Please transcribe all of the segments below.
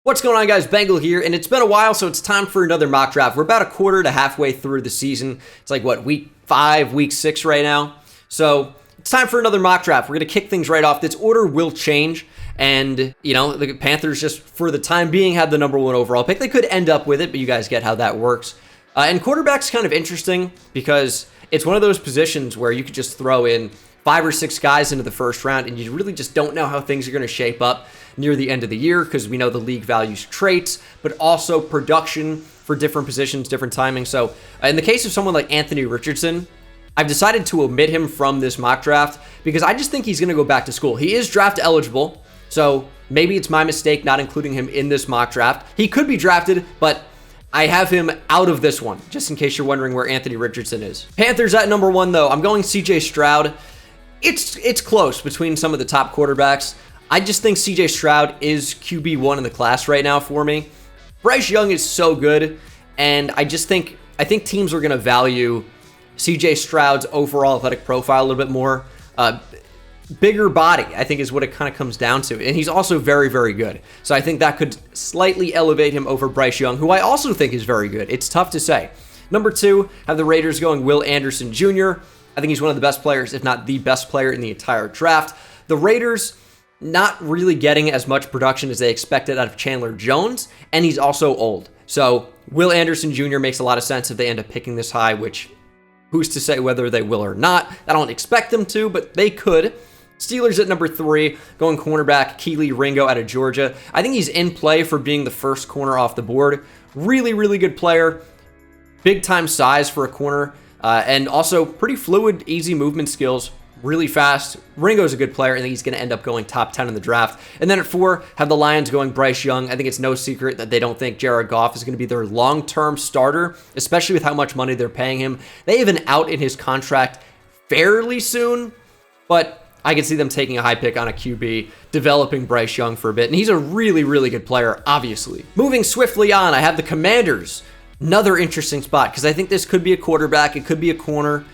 What's going on, guys? Bengal here, and it's been a while, so it's time for another mock draft. We're about a quarter to halfway through the season. It's like, what, week 5, week 6 right now? So it's time for another mock draft. We're going to kick things right off. This order will change, and, you know, the Panthers just, for the time being, had the number 1 overall pick. They could end up with it, but you guys get how that works. And quarterback's kind of interesting because it's one of those positions where you could just throw in 5 or 6 guys into the first round, and you really just don't know how things are going to shape up near the end of the year because we know the league values traits, but also production for different positions, different timing. So in the case of someone like Anthony Richardson, I've decided to omit him from this mock draft because I just think he's going to go back to school. He is draft eligible, so maybe it's my mistake not including him in this mock draft. He could be drafted, but I have him out of this one, just in case you're wondering where Anthony Richardson is. Panthers at number 1, though. I'm going CJ Stroud. It's close between some of the top quarterbacks. I just think CJ Stroud is QB1 in the class right now for me. Bryce Young is so good, and I think teams are going to value CJ Stroud's overall athletic profile a little bit more. Bigger body, I think, is what it kind of comes down to. And he's also very, very good. So I think that could slightly elevate him over Bryce Young, who I also think is very good. It's tough to say. Number 2, have the Raiders going Will Anderson Jr. I think he's one of the best players, if not the best player in the entire draft. The Raiders not really getting as much production as they expected out of Chandler Jones, and he's also old. So Will Anderson Jr. makes a lot of sense if they end up picking this high, which who's to say whether they will or not. I don't expect them to, but they could. Steelers at number 3, going cornerback Keely Ringo out of Georgia. I think he's in play for being the first corner off the board. Really, really good player. Big time size for a corner, and also pretty fluid, easy movement skills. Really fast. Ringo's a good player. I think he's going to end up going top 10 in the draft. And then at 4, have the Lions going Bryce Young. I think it's no secret that they don't think Jared Goff is going to be their long-term starter, especially with how much money they're paying him. They have an out in his contract fairly soon, but I can see them taking a high pick on a QB, developing Bryce Young for a bit. And he's a really, really good player, obviously. Moving swiftly on, I have the Commanders. Another interesting spot because I think this could be a quarterback. It could be a corner.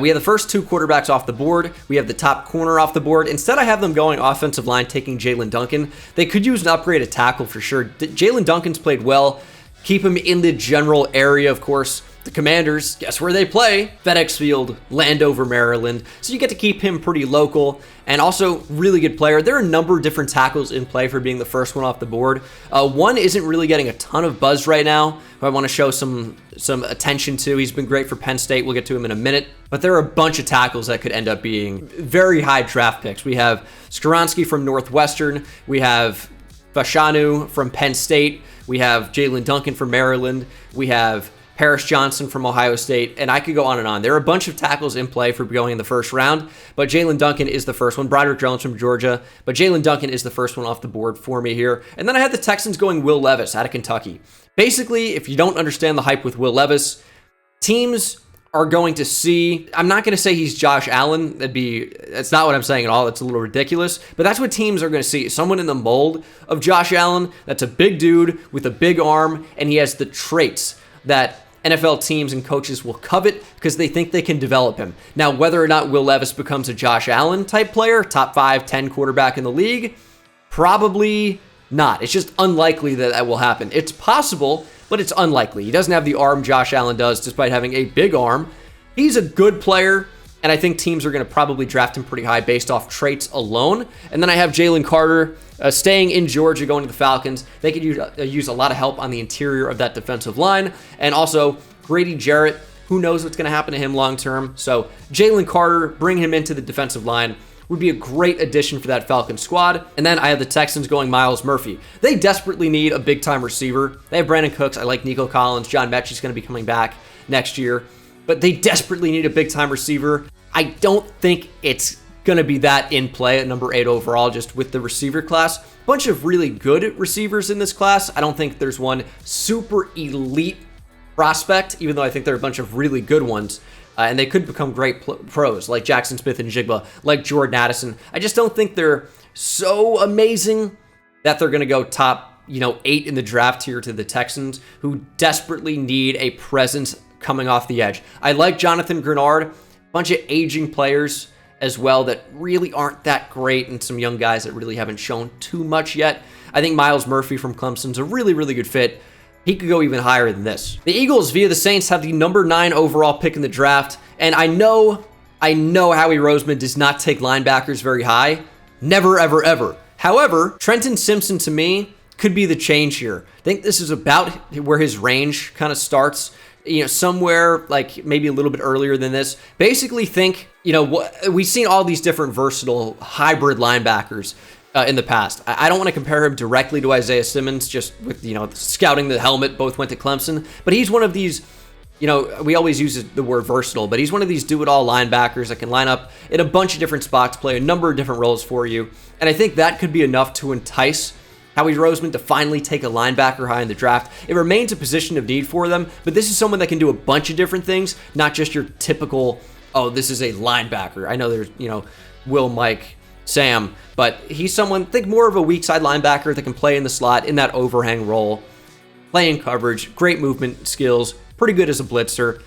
We have the first 2 quarterbacks off the board. We have the top corner off the board. Instead, I have them going offensive line, taking Jalen Duncan. They could use an upgrade at tackle for sure. Jalen Duncan's played well. Keep him in the general area, of course. The Commanders, guess where they play? FedEx Field, Landover, Maryland. So you get to keep him pretty local and also really good player. There are a number of different tackles in play for being the first one off the board. One isn't really getting a ton of buzz right now, who I want to show some attention to. He's been great for Penn State. We'll get to him in a minute. But there are a bunch of tackles that could end up being very high draft picks. We have Skoronski from Northwestern. We have Fashanu from Penn State. We have Jalen Duncan from Maryland. We have Paris Johnson from Ohio State, and I could go on and on. There are a bunch of tackles in play for going in the first round, but Jalen Duncan is the first one. Broderick Jones from Georgia, but Jalen Duncan is the first one off the board for me here. And then I had the Texans going Will Levis out of Kentucky. Basically, if you don't understand the hype with Will Levis, teams are going to see, I'm not going to say he's Josh Allen. That's not what I'm saying at all. That's a little ridiculous, but that's what teams are going to see. Someone in the mold of Josh Allen that's a big dude with a big arm, and he has the traits that NFL teams and coaches will covet because they think they can develop him. Now, whether or not Will Levis becomes a Josh Allen type player, top 5, 10 quarterback in the league, probably not. It's just unlikely that that will happen. It's possible, but it's unlikely. He doesn't have the arm Josh Allen does, despite having a big arm. He's a good player, and I think teams are going to probably draft him pretty high based off traits alone. And then I have Jalen Carter staying in Georgia, going to the Falcons. They could use a lot of help on the interior of that defensive line. And also Grady Jarrett, who knows what's going to happen to him long term. So Jalen Carter, bring him into the defensive line, would be a great addition for that Falcons squad. And then I have the Texans going Myles Murphy. They desperately need a big-time receiver. They have Brandon Cooks. I like Nico Collins. John Mechie's going to be coming back next year. But they desperately need a big-time receiver. I don't think it's going to be that in play at number 8 overall, just with the receiver class. Bunch of really good receivers in this class. I don't think there's one super elite prospect, even though I think there are a bunch of really good ones. And they could become great pros, like Jackson Smith and Jigba, like Jordan Addison. I just don't think they're so amazing that they're going to go top, 8 in the draft here to the Texans, who desperately need a presence coming off the edge. I like Jonathan Grenard, bunch of aging players as well that really aren't that great, and some young guys that really haven't shown too much yet. I think Miles Murphy from Clemson's a really, really good fit. He could go even higher than this. The Eagles, via the Saints, have the number 9 overall pick in the draft. And I know Howie Roseman does not take linebackers very high. Never, ever, ever. However, Trenton Simpson, to me, could be the change here. I think this is about where his range kind of starts. Somewhere like maybe a little bit earlier than this. Basically think, we've seen all these different versatile hybrid linebackers in the past. I don't want to compare him directly to Isaiah Simmons, just with, scouting the helmet, both went to Clemson. But he's one of these, we always use the word versatile, but he's one of these do-it-all linebackers that can line up in a bunch of different spots, play a number of different roles for you. And I think that could be enough to entice Howie Roseman to finally take a linebacker high in the draft. It remains a position of need for them, but this is someone that can do a bunch of different things, not just your typical, this is a linebacker. I know there's, Will, Mike, Sam, but he's someone, think more of a weak side linebacker that can play in the slot in that overhang role, play in coverage, great movement skills, pretty good as a blitzer.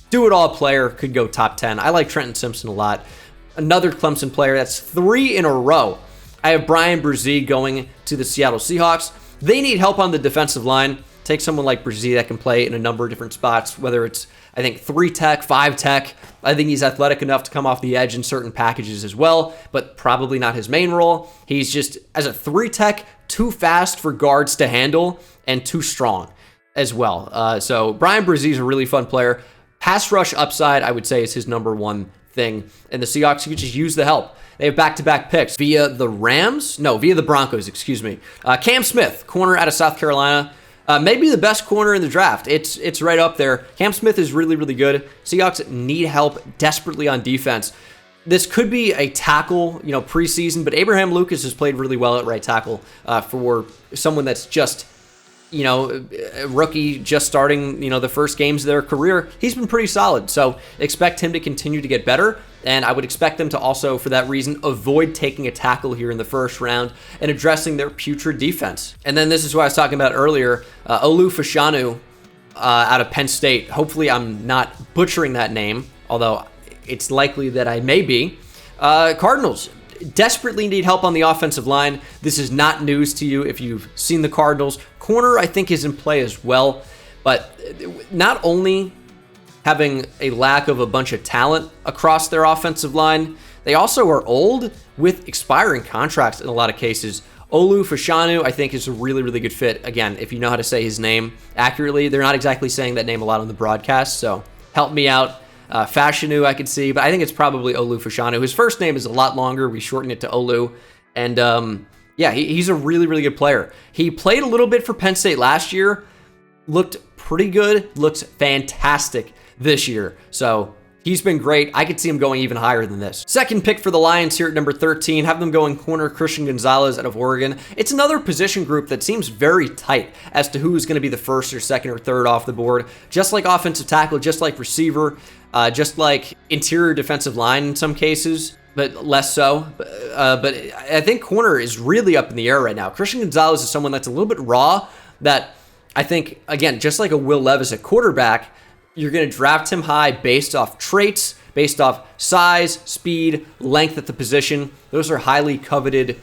Do-it-all player, could go top 10. I like Trenton Simpson a lot. Another Clemson player, that's 3 in a row. I have Brian Brzee going to the Seattle Seahawks. They need help on the defensive line. Take someone like Brzee that can play in a number of different spots, whether it's, 3 tech, 5 tech. I think he's athletic enough to come off the edge in certain packages as well, but probably not his main role. He's just, as a 3 tech, too fast for guards to handle and too strong as well. So Brian Brzee is a really fun player. Pass rush upside, I would say, is his number one thing. And the Seahawks could just use the help. They have back-to-back picks via the Broncos, excuse me. Cam Smith, corner out of South Carolina. Maybe the best corner in the draft. It's right up there. Cam Smith is really, really good. Seahawks need help desperately on defense. This could be a tackle, preseason, but Abraham Lucas has played really well at right tackle for someone that's just, a rookie just starting, the first games of their career. He's been pretty solid, so expect him to continue to get better. And I would expect them to also, for that reason, avoid taking a tackle here in the first round and addressing their putrid defense. And then this is what I was talking about earlier, Olu Fashanu out of Penn State. Hopefully I'm not butchering that name, although it's likely that I may be. Cardinals desperately need help on the offensive line. This is not news to you if you've seen the Cardinals. Corner, I think, is in play as well. But not only having a lack of a bunch of talent across their offensive line, they also are old with expiring contracts in a lot of cases. Olu Fashanu, I think, is a really, really good fit. Again, if you know how to say his name accurately, they're not exactly saying that name a lot on the broadcast, so help me out. Fashanu, I could see, but I think it's probably Olu Fashanu. His first name is a lot longer. We shorten it to Olu. And he's a really, really good player. He played a little bit for Penn State last year, looked pretty good, looks fantastic this year. So he's been great. I could see him going even higher than this. Second pick for the Lions here at number 13. Have them going corner Christian Gonzalez out of Oregon. It's another position group that seems very tight as to who's going to be the first or second or third off the board. Just like offensive tackle, just like receiver, just like interior defensive line in some cases, but less so. But I think corner is really up in the air right now. Christian Gonzalez is someone that's a little bit raw that I think, again, just like a Will Levis at quarterback, you're going to draft him high based off traits, based off size, speed, length at the position. Those are highly coveted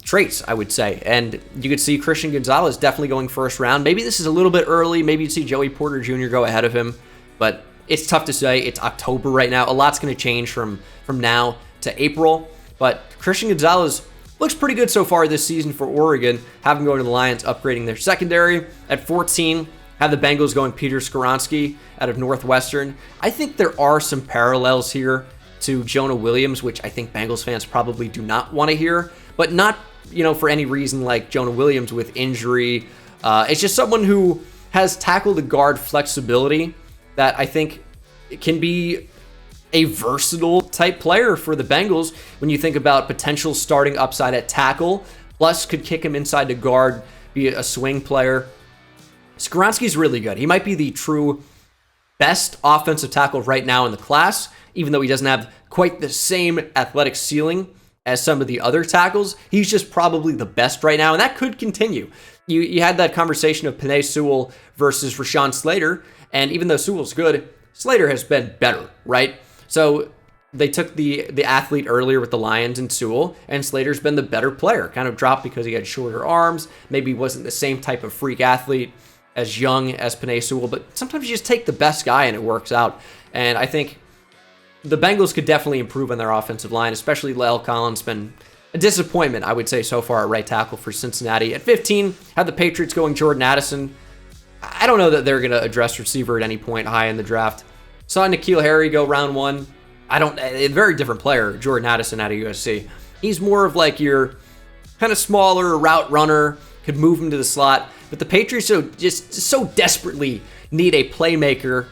traits, I would say. And you could see Christian Gonzalez definitely going first round. Maybe this is a little bit early. Maybe you'd see Joey Porter Jr. go ahead of him. But it's tough to say. It's October right now. A lot's going to change from now to April. But Christian Gonzalez looks pretty good so far this season for Oregon. Have him going to the Lions, upgrading their secondary. At 14, have the Bengals going Peter Skoronski out of Northwestern. I think there are some parallels here to Jonah Williams, which I think Bengals fans probably do not want to hear, but not, for any reason like Jonah Williams with injury. It's just someone who has tackle to guard flexibility that I think can be a versatile type player for the Bengals when you think about potential starting upside at tackle, plus could kick him inside to guard, be a swing player. Skoronski's really good. He might be the true best offensive tackle right now in the class, even though he doesn't have quite the same athletic ceiling as some of the other tackles. He's just probably the best right now, and that could continue. You had that conversation of Penei Sewell versus Rashawn Slater, and even though Sewell's good, Slater has been better, right? So they took the athlete earlier with the Lions and Sewell, and Slater's been the better player. Kind of dropped because he had shorter arms. Maybe wasn't the same type of freak athlete as young as Penei Sewell, but sometimes you just take the best guy and it works out. And I think the Bengals could definitely improve on their offensive line, especially La'el Collins. Been a disappointment, I would say, so far at right tackle for Cincinnati. At 15, had the Patriots going Jordan Addison. I don't know that they're going to address receiver at any point high in the draft. Saw N'Keal Harry go round 1. A very different player, Jordan Addison out of USC. He's more of like your kind of smaller route runner, could move him to the slot. But the Patriots just so desperately need a playmaker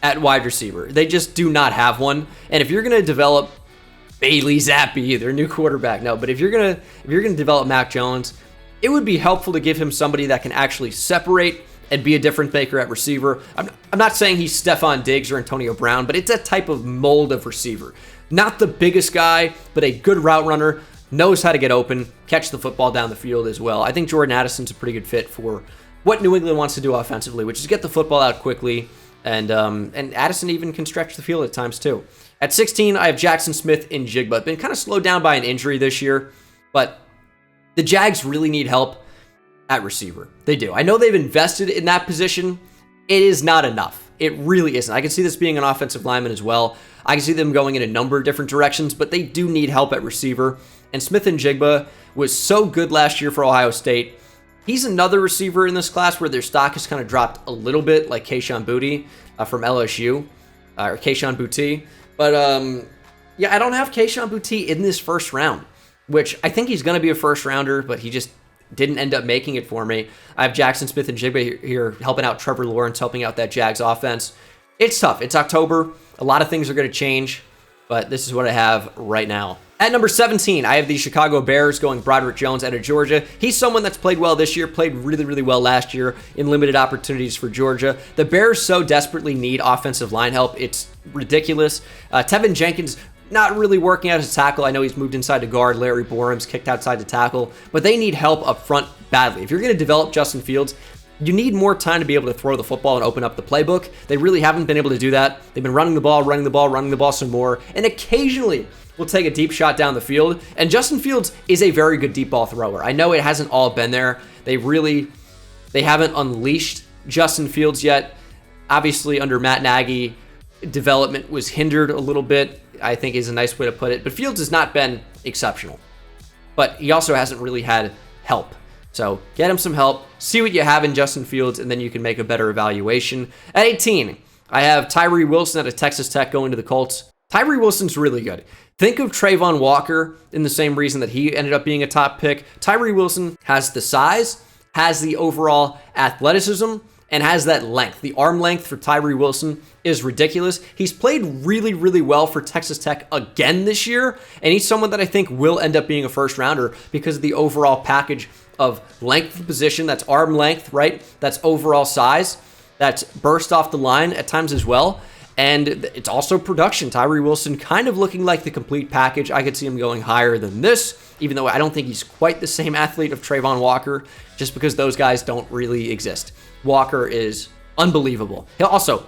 at wide receiver. They just do not have one. And if you're going to develop Bailey Zappi, their new quarterback, no, but if you're going to develop Mac Jones, it would be helpful to give him somebody that can actually separate and be a difference maker at receiver. I'm not saying he's Stephon Diggs or Antonio Brown, but it's that type of mold of receiver. Not the biggest guy, but a good route runner, knows how to get open, catch the football down the field as well. I think Jordan Addison's a pretty good fit for what New England wants to do offensively, which is get the football out quickly, and Addison even can stretch the field at times too. At 16, I have Jackson Smith-Njigba. Been kind of slowed down by an injury this year, but the Jags really need help at receiver. They do. I know they've invested in that position. It is not enough. It really isn't. I can see this being an offensive lineman as well. I can see them going in a number of different directions, but they do need help at receiver. And Smith-Njigba was so good last year for Ohio State. He's another receiver in this class where their stock has kind of dropped a little bit, like Kayshon Boutte from LSU, or Kayshon Boutte. But yeah, I don't have Kayshon Boutte in this first round, which I think he's going to be a first rounder, but he just didn't end up making it for me. I have Jackson Smith-Njigba here helping out Trevor Lawrence, helping out that Jags offense. It's tough. It's October. A lot of things are going to change, but this is what I have right now. At number 17, I have the Chicago Bears going Broderick Jones out of Georgia. He's someone that's played well this year, played really, really well last year in limited opportunities for Georgia. The Bears so desperately need offensive line help. It's ridiculous. Tevin Jenkins not really working out as a tackle. I know he's moved inside to guard. Larry Borum's kicked outside to tackle, but they need help up front badly. If you're going to develop Justin Fields, you need more time to be able to throw the football and open up the playbook. They really haven't been able to do that. They've been running the ball some more, and occasionally will take a deep shot down the field. And Justin Fields is a very good deep ball thrower. I know it hasn't all been there. They haven't unleashed Justin Fields yet. Obviously, under Matt Nagy, development was hindered a little bit, I think is a nice way to put it. But Fields has not been exceptional. But he also hasn't really had help. So get him some help, see what you have in Justin Fields, and then you can make a better evaluation. At 18, I have Tyree Wilson out of Texas Tech going to the Colts. Tyree Wilson's really good. Think of Trayvon Walker in the same reason that he ended up being a top pick. Tyree Wilson has the size, has the overall athleticism, and has that length. The arm length for Tyree Wilson is ridiculous. He's played really, really well for Texas Tech again this year, and he's someone that I think will end up being a first rounder because of the overall package of length of position, that's arm length, right? That's overall size, that's burst off the line at times as well. And it's also production. Tyree Wilson kind of looking like the complete package. I could see him going higher than this, even though I don't think he's quite the same athlete of Trayvon Walker, just because those guys don't really exist. Walker is unbelievable.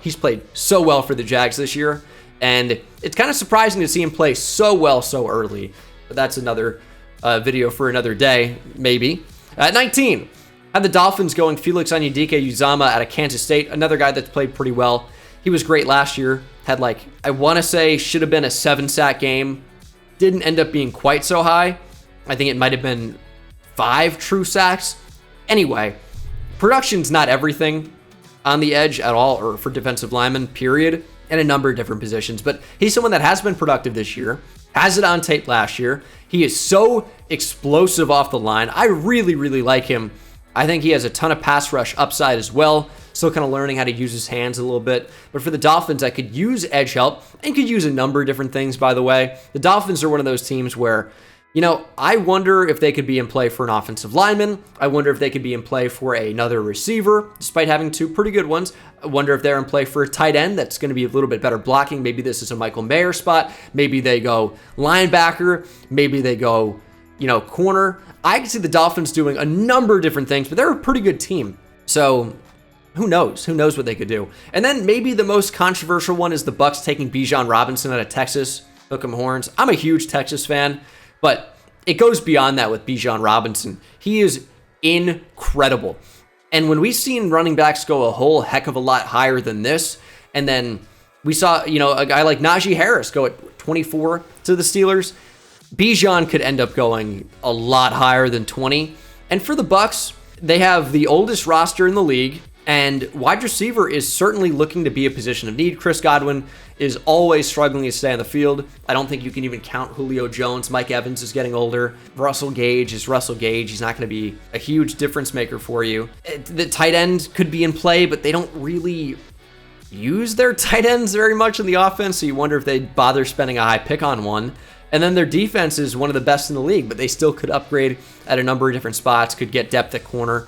He's played so well for the Jags this year, and it's kind of surprising to see him play so well so early. But that's another video for another day, maybe. At 19, I had the Dolphins going Felix Onyedike-Uzomah out of Kansas State, another guy that's played pretty well. He was great last year. Had I want to say, should have been a 7-sack game. Didn't end up being quite so high. I think it might have been 5 true sacks. Anyway, production's not everything on the edge at all, or for defensive linemen, period, in a number of different positions. But he's someone that has been productive this year, has it on tape last year. He is so explosive off the line. I really, really like him. I think he has a ton of pass rush upside as well. Still kind of learning how to use his hands a little bit. But for the Dolphins, I could use edge help and could use a number of different things, by the way. The Dolphins are one of those teams where, I wonder if they could be in play for an offensive lineman. I wonder if they could be in play for another receiver, despite having 2 pretty good ones. I wonder if they're in play for a tight end that's going to be a little bit better blocking. Maybe this is a Michael Mayer spot. Maybe they go linebacker. Maybe they go, corner. I can see the Dolphins doing a number of different things, but they're a pretty good team. So who knows? Who knows what they could do? And then maybe the most controversial one is the Bucs taking Bijan Robinson out of Texas. hook 'em horns. I'm a huge Texas fan, but it goes beyond that with Bijan Robinson. He is incredible. And when we've seen running backs go a whole heck of a lot higher than this, and then we saw, a guy like Najee Harris go at 24 to the Steelers, Bijan could end up going a lot higher than 20. And for the Bucs, they have the oldest roster in the league, and wide receiver is certainly looking to be a position of need. Chris Godwin is always struggling to stay on the field. I don't think you can even count Julio Jones. Mike Evans is getting older. Russell Gage is Russell Gage. He's not going to be a huge difference maker for you. The tight end could be in play, but they don't really use their tight ends very much in the offense, so you wonder if they'd bother spending a high pick on one. And then their defense is one of the best in the league, but they still could upgrade at a number of different spots, could get depth at corner.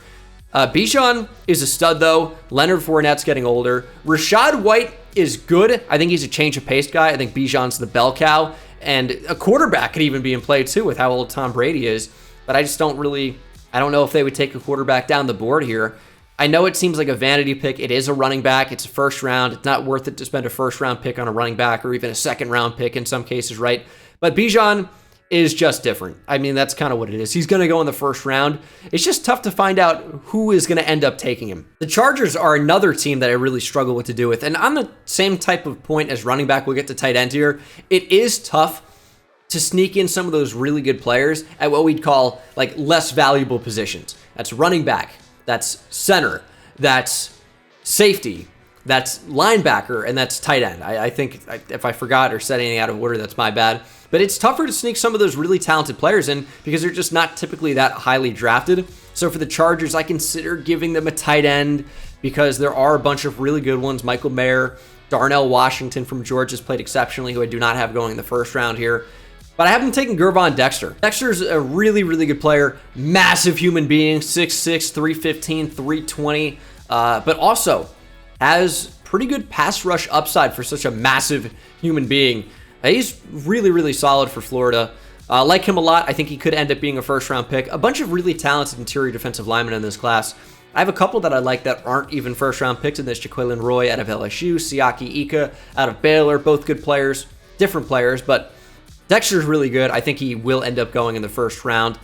Bijan is a stud, though. Leonard Fournette's getting older. Rachaad White is good. I think he's a change of pace guy. I think Bijan's the bell cow. And a quarterback could even be in play, too, with how old Tom Brady is. But I just don't know if they would take a quarterback down the board here. I know it seems like a vanity pick. It is a running back. It's a first round. It's not worth it to spend a first round pick on a running back or even a second round pick in some cases, right? But Bijan is just different. I mean, that's kind of what it is. He's going to go in the first round. It's just tough to find out who is going to end up taking him. The Chargers are another team that I really struggle with to do with. And on the same type of point as running back, we'll get to tight end here. It is tough to sneak in some of those really good players at what we'd call like less valuable positions. That's running back. That's center, that's safety, that's linebacker, and that's tight end. I think if I forgot or said anything out of order, that's my bad. But it's tougher to sneak some of those really talented players in because they're just not typically that highly drafted. So for the Chargers, I consider giving them a tight end because there are a bunch of really good ones. Michael Mayer, Darnell Washington from Georgia's played exceptionally, who I do not have going in the first round here. But I haven't taken Gervon Dexter. Dexter's a really, really good player. Massive human being, 6'6", 315, 320. But also has pretty good pass rush upside for such a massive human being. He's really, really solid for Florida. Like him a lot. I think he could end up being a first-round pick. A bunch of really talented interior defensive linemen in this class. I have a couple that I like that aren't even first-round picks in this. Jaquelin Roy out of LSU. Siaki Ika out of Baylor. Both good players. Different players, but Dexter's really good. I think he will end up going in the first round.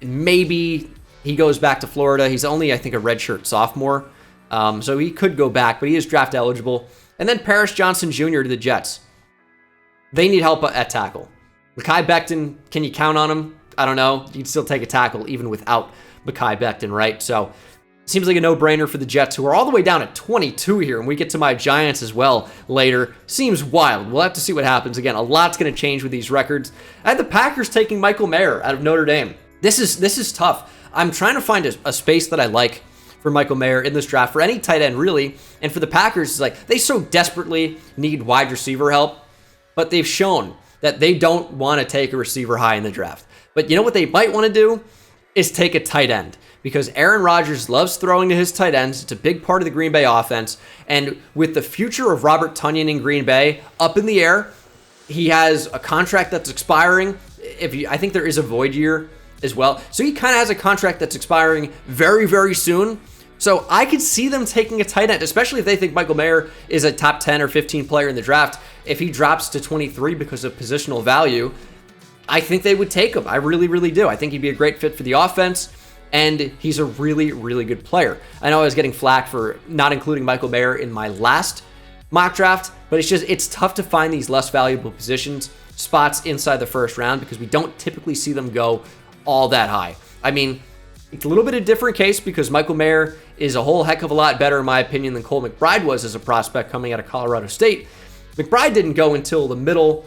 Maybe he goes back to Florida. He's only, I think, a redshirt sophomore. So he could go back, but he is draft eligible. And then Paris Johnson Jr. to the Jets. They need help at tackle. Mekhi Becton, can you count on him? I don't know. You'd still take a tackle even without Mekhi Becton, right? So seems like a no-brainer for the Jets, who are all the way down at 22 here, and we get to my Giants as well later. Seems wild. We'll have to see what happens. Again, a lot's going to change with these records. I had the Packers taking Michael Mayer out of Notre Dame. This is tough. I'm trying to find a space that I like for Michael Mayer in this draft, for any tight end, really. And for the Packers, it's like they so desperately need wide receiver help, but they've shown that they don't want to take a receiver high in the draft. But you know what they might want to do is take a tight end, because Aaron Rodgers loves throwing to his tight ends. It's a big part of the Green Bay offense. And with the future of Robert Tonyan in Green Bay up in the air, he has a contract that's expiring. I think there is a void year as well. So he kind of has a contract that's expiring very, very soon. So I could see them taking a tight end, especially if they think Michael Mayer is a top 10 or 15 player in the draft. If he drops to 23 because of positional value, I think they would take him. I really, really do. I think he'd be a great fit for the offense, and he's a really, really good player. I know I was getting flack for not including Michael Mayer in my last mock draft, but it's tough to find these less valuable spots inside the first round because we don't typically see them go all that high. I mean, it's a little bit of a different case because Michael Mayer is a whole heck of a lot better, in my opinion, than Cole McBride was as a prospect coming out of Colorado State. McBride didn't go until the middle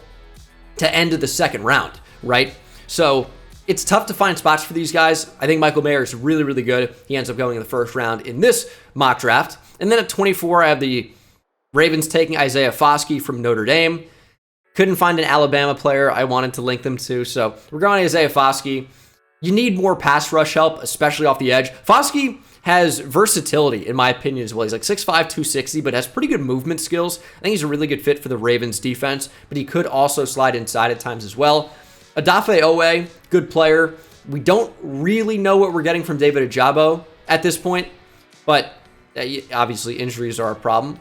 to end of the second round, right? So it's tough to find spots for these guys. I think Michael Mayer is really, really good. He ends up going in the first round in this mock draft. And then at 24, I have the Ravens taking Isaiah Foskey from Notre Dame. Couldn't find an Alabama player I wanted to link them to, so we're going Isaiah Foskey. You need more pass rush help, especially off the edge. Foskey has versatility, in my opinion, as well. He's like 6'5", 260, but has pretty good movement skills. I think he's a really good fit for the Ravens defense, but he could also slide inside at times as well. Odafe Owe, good player. We don't really know what we're getting from David Ojabo at this point, but obviously injuries are a problem.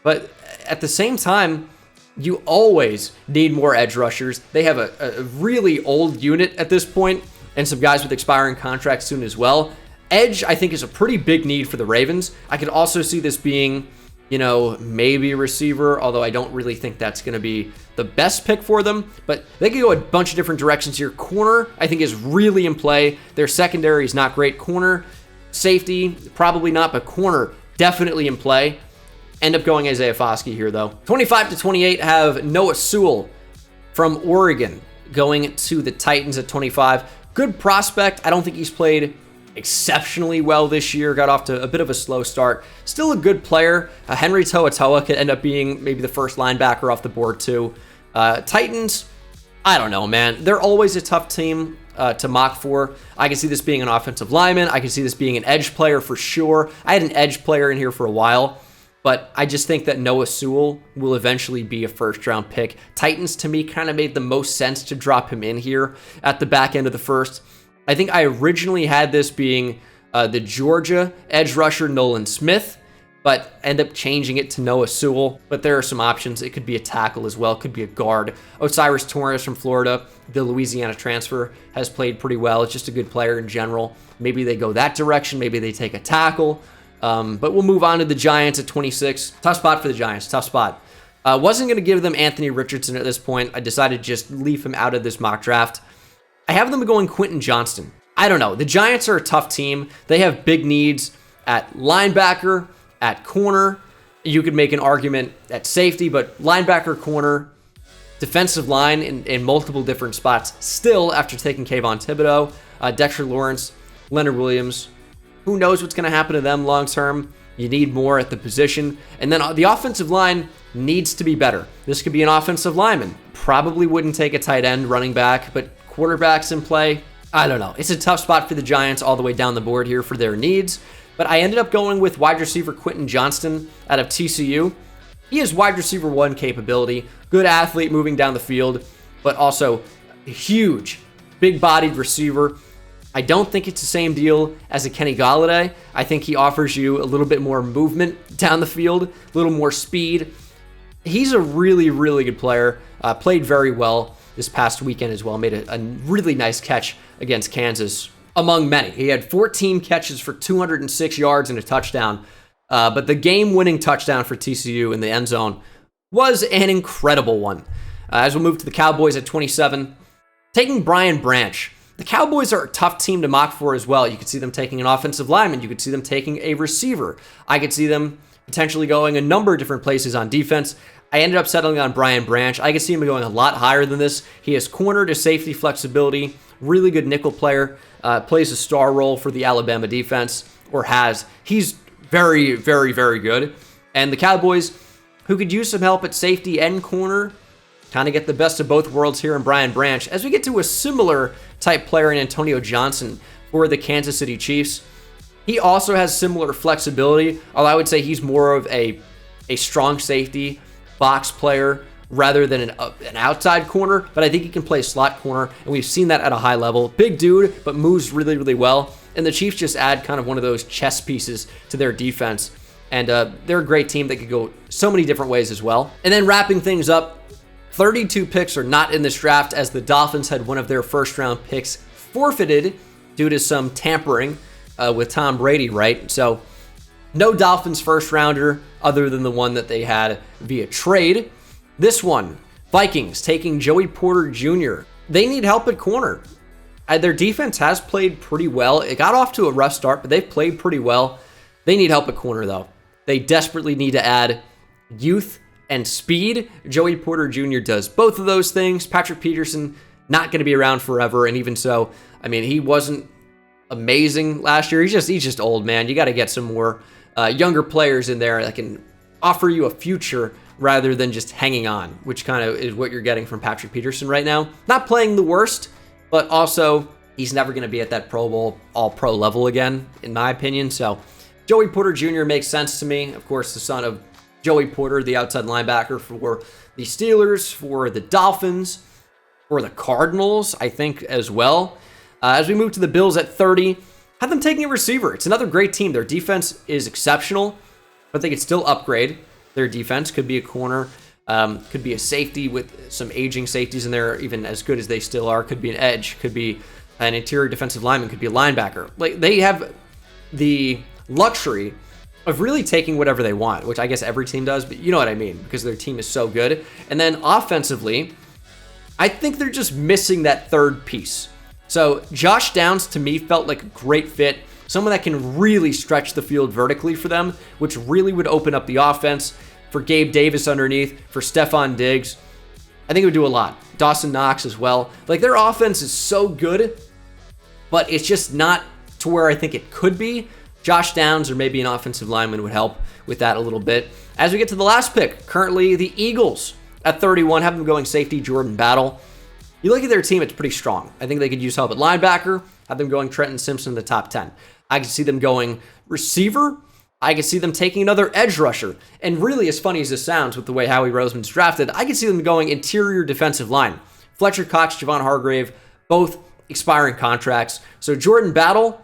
But at the same time, you always need more edge rushers. They have a really old unit at this point, and some guys with expiring contracts soon as well. Edge, I think, is a pretty big need for the Ravens. I could also see this being, maybe a receiver, although I don't really think that's going to be the best pick for them. But they could go a bunch of different directions here. Corner, I think, is really in play. Their secondary is not great. Corner, safety, probably not, but corner, definitely in play. End up going Isaiah Foskey here, though. 25 to 28 have Noah Sewell from Oregon going to the Titans at 25. Good prospect. I don't think he's played exceptionally well this year. Got off to a bit of a slow start. Still a good player. Henry To'oTo'o could end up being maybe the first linebacker off the board, too. Titans, I don't know, man. They're always a tough team to mock for. I can see this being an offensive lineman. I can see this being an edge player for sure. I had an edge player in here for a while, but I just think that Noah Sewell will eventually be a first-round pick. Titans, to me, kind of made the most sense to drop him in here at the back end of the first. I think I originally had this being the Georgia edge rusher Nolan Smith, but end up changing it to Noah Sewell. But there are some options. It could be a tackle as well. It could be a guard. Osiris Torres from Florida, the Louisiana transfer, has played pretty well. It's just a good player in general. Maybe they go that direction. Maybe they take a tackle. But we'll move on to the Giants at 26. Tough spot for the Giants. Tough spot. Wasn't going to give them Anthony Richardson at this point. I decided to just leave him out of this mock draft. I have them going Quentin Johnston. I don't know. The Giants are a tough team. They have big needs at linebacker, at corner. You could make an argument at safety, but linebacker, corner, defensive line in multiple different spots. Still, after taking Kayvon Thibodeau, Dexter Lawrence, Leonard Williams, who knows what's going to happen to them long term? You need more at the position. And then the offensive line needs to be better. This could be an offensive lineman. Probably wouldn't take a tight end, running back, but quarterbacks in play. I don't know. It's a tough spot for the Giants all the way down the board here for their needs. But I ended up going with wide receiver Quentin Johnston out of TCU. He has wide receiver 1 capability. Good athlete moving down the field, but also a huge, big-bodied receiver. I don't think it's the same deal as a Kenny Golladay. I think he offers you a little bit more movement down the field, a little more speed. He's a really, really good player. Played very well this past weekend as well. Made a really nice catch against Kansas, among many. He had 14 catches for 206 yards and a touchdown. But the game-winning touchdown for TCU in the end zone was an incredible one. As we'll move to the Cowboys at 27, taking Brian Branch. The Cowboys are a tough team to mock for as well. You could see them taking an offensive lineman. You could see them taking a receiver. I could see them potentially going a number of different places on defense. I ended up settling on Brian Branch. I could see him going a lot higher than this. He has corner to safety flexibility, really good nickel player, plays a star role for the Alabama defense, or has. He's very, very, very good. And the Cowboys, who could use some help at safety and corner, kind of get the best of both worlds here in Brian Branch. As we get to a similar type player in Antonio Johnson for the Kansas City Chiefs, he also has similar flexibility, although I would say he's more of a strong safety box player rather than an outside corner, but I think he can play slot corner, and we've seen that at a high level. Big dude, but moves really, really well, and the Chiefs just add kind of one of those chess pieces to their defense, and they're a great team that could go so many different ways as well. And then wrapping things up, 32 picks are not in this draft, as the Dolphins had one of their first-round picks forfeited due to some tampering with Tom Brady, right? So no Dolphins first-rounder other than the one that they had via trade. This one, Vikings taking Joey Porter Jr. They need help at corner. Their defense has played pretty well. It got off to a rough start, but they've played pretty well. They need help at corner, though. They desperately need to add youth and speed. Joey Porter Jr. does both of those things. Patrick Peterson, not going to be around forever, and even so, I mean, he wasn't amazing last year. He's just old, man. You got to get some more younger players in there that can offer you a future rather than just hanging on, which kind of is what you're getting from Patrick Peterson right now. Not playing the worst, but also he's never going to be at that Pro Bowl, all-pro level again, in my opinion. So Joey Porter Jr. makes sense to me. Of course, the son of Joey Porter, the outside linebacker for the Steelers, for the Dolphins, for the Cardinals, I think, as well. As we move to the Bills at 30, have them taking a receiver. It's another great team. Their defense is exceptional, but they could still upgrade their defense. Could be a corner, Could be a safety with some aging safeties in there, even as good as they still are. Could be an edge. Could be an interior defensive lineman. Could be a linebacker. Like, they have the luxury of really taking whatever they want, which I guess every team does, but you know what I mean, because their team is so good. And then offensively, I think they're just missing that third piece. So Josh Downs, to me, felt like a great fit. Someone that can really stretch the field vertically for them, which really would open up the offense. For Gabe Davis underneath, for Stephon Diggs, I think it would do a lot. Dawson Knox as well. Like, their offense is so good, but it's just not to where I think it could be. Josh Downs or maybe an offensive lineman would help with that a little bit. As we get to the last pick, currently the Eagles at 31 have them going safety Jordan Battle. You look at their team, it's pretty strong. I think they could use help at linebacker, have them going Trenton Simpson in the top 10. I can see them going receiver. I can see them taking another edge rusher. And really, as funny as this sounds with the way Howie Roseman's drafted, I can see them going interior defensive line. Fletcher Cox, Javon Hargrave, both expiring contracts. So Jordan Battle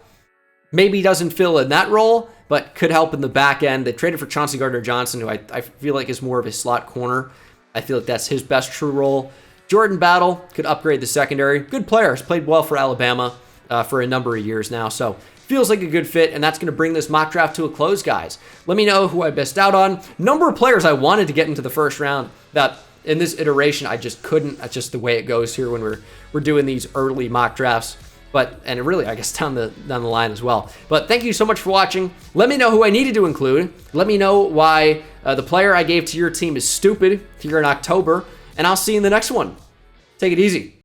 maybe doesn't fill in that role, but could help in the back end. They traded for Chauncey Gardner-Johnson, who I feel like is more of a slot corner. I feel like that's his best true role. Jordan Battle could upgrade the secondary. Good player. Has played well for Alabama for a number of years now. So feels like a good fit, and that's going to bring this mock draft to a close, guys. Let me know who I missed out on. Number of players I wanted to get into the first round that in this iteration I just couldn't. That's just the way it goes here when we're doing these early mock drafts. And really, I guess, down the line as well. But thank you so much for watching. Let me know who I needed to include. Let me know why the player I gave to your team is stupid here in October. And I'll see you in the next one. Take it easy.